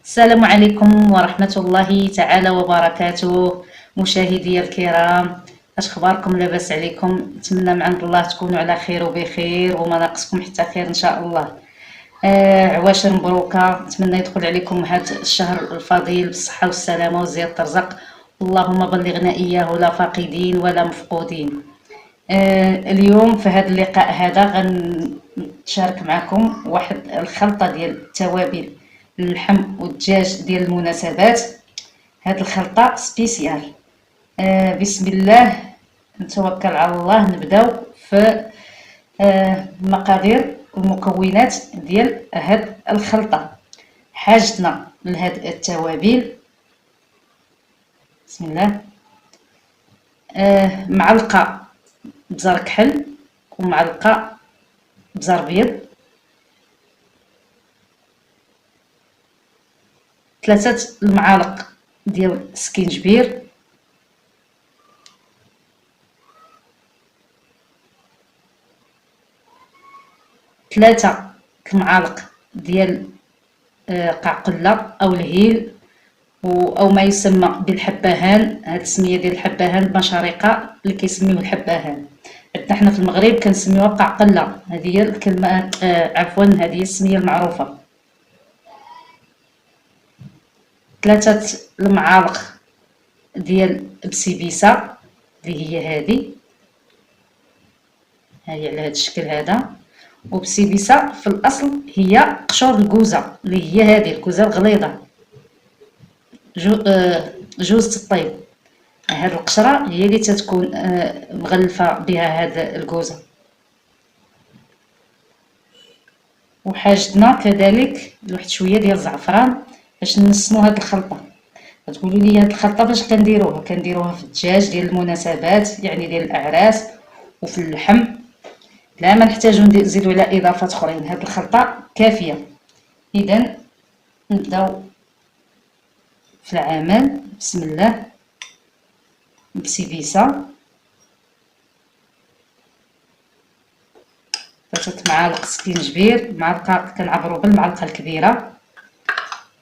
السلام عليكم ورحمة الله تعالى وبركاته. مشاهدي الكرام، اش اخباركم؟ لاباس عليكم؟ نتمنى من عند الله تكونوا على خير وبخير وما ناقصكم حتى خير ان شاء الله. عواشر مبروكه، نتمنى يدخل عليكم هذا الشهر الفضيل بالصحه والسلامه وزيادة الرزق، اللهم بلغنا اياه لا فاقدين ولا مفقودين. اليوم في هذا اللقاء هذا غنشارك معكم واحد الخلطة ديال التوابل اللحم والدجاج ديال المناسبات. هذه الخلطة سبيسيال. بسم الله، نتوكل على الله. نبداو في مقادير المكونات ديال هذه الخلطة. حاجتنا لهاد التوابل، بسم الله، معلقة بزار كحل ومعلقة بزار بيض، 3 المعالق ديال سكينجبير، 3 المعالق ديال قعقلة او الهيل او ما يسمى بالحبهان. هاد السميه ديال الحبهان المشارقه اللي كيسميوه الحبهان، عندنا حنا في المغرب كنسميوها قعقله. هذه هي الكلمه، عفوا هذه هي السميه المعروفه. 3 المعالق ديال بسيبيسه اللي هي هذه على هذا الشكل هذا. وبسيبيسه في الاصل هي قشور الكوزه اللي هي هذه الكوزه الغليظه، جوز الطيب. هاد القشره هي اللي تتكون مغلفه بها هاد الكوزه. وحاجتنا كذلك لواحد شويه ديال الزعفران باش نسمو هاد الخلطه. تقولوا لي هاد الخلطه باش كنديروها في الدجاج ديال المناسبات، يعني ديال الاعراس، وفي اللحم. لا، ما نحتاجو نزيدو على اضافات اخرين، هاد الخلطه كافيه. اذا نبداو في العمل. بسم الله. بسيبيسه، 3 معالق سكينجبير، معلقه كنعبروا بالمعلقه الكبيره،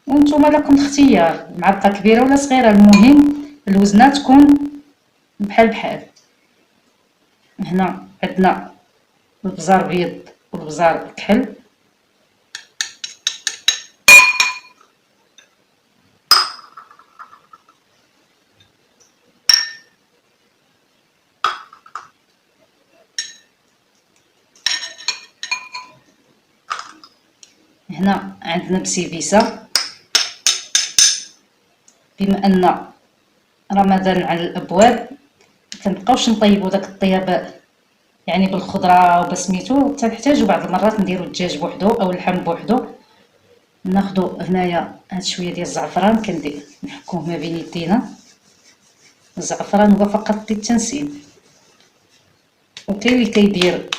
وانتم لكم الاختيار معلقه كبيره ولا صغيره، المهم الوزنه تكون بحال بحال. هنا عندنا البزار بيض والبزار كحل، هنا عندنا بسيبيسه. بما ان رمضان على الابواب كنبقاوش نطيبوا داك الطياب يعني بالخضره وبسميتو، تنحتاجو بعض المرات نديرو الدجاج بوحدو او اللحم بوحدو. ناخدو هنايا هاد شويه ديال الزعفران، كندير نحكوه ما بين يدينا. الزعفران هو فقط للتنسيم، وكاين اللي كيدير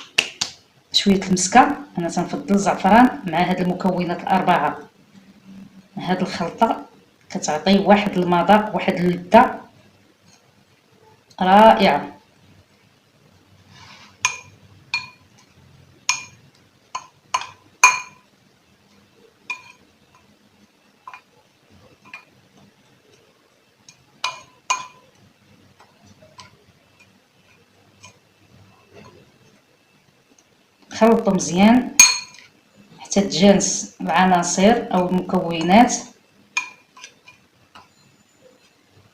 شويه المسكه. انا تنفضل الزعفران مع هاد المكونات الاربعه. هاد الخلطه كتعطي واحد المذاق، واحد اللذه رائعه. خلطو مزيان حتى تجانس العناصر او المكونات.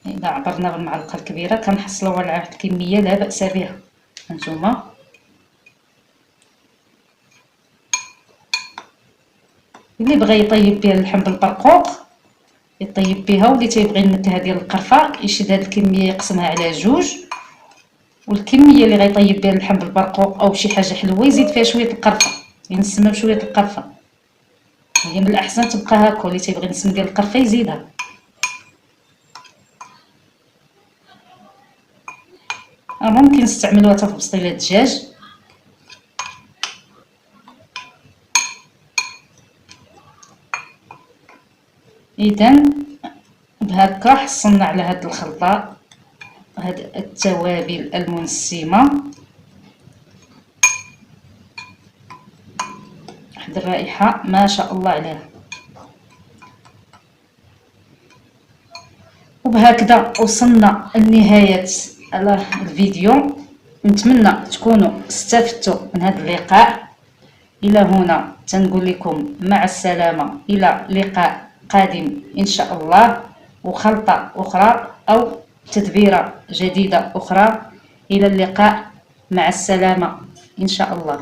اذا عبرنا بالمعلقه الكبيره كنحصلوا على واحد الكميه لا باس بها. هانتوما اللي بغى يطيب بها اللحم بالبرقوق يطيب بها، واللي تيبغي النكهه ديال القرفه يشد هذه الكميه يقسمها على 2، والكميه اللي غيطيب بها اللحم بالبرقوق او شي حاجه حلوه يزيد فيها شويه القرفه، ينسمها بشويه القرفه. هي من الاحسن تبقى هكا، اللي تيبغي نسم ديال القرفه يزيدها. ممكن نستعملوها حتى في بسطيله الدجاج. اذا بهكا حصلنا على هاد الخلطه، هاد التوابل المنسمه. واحد الرائحه ما شاء الله عليها. وبهكذا وصلنا لنهاية الفيديو. نتمنى تكونوا استفدتوا من هذا اللقاء. الى هنا تنقول لكم مع السلامة، الى لقاء قادم ان شاء الله، وخلطة اخرى او تدبيرة جديدة اخرى. الى اللقاء، مع السلامة ان شاء الله.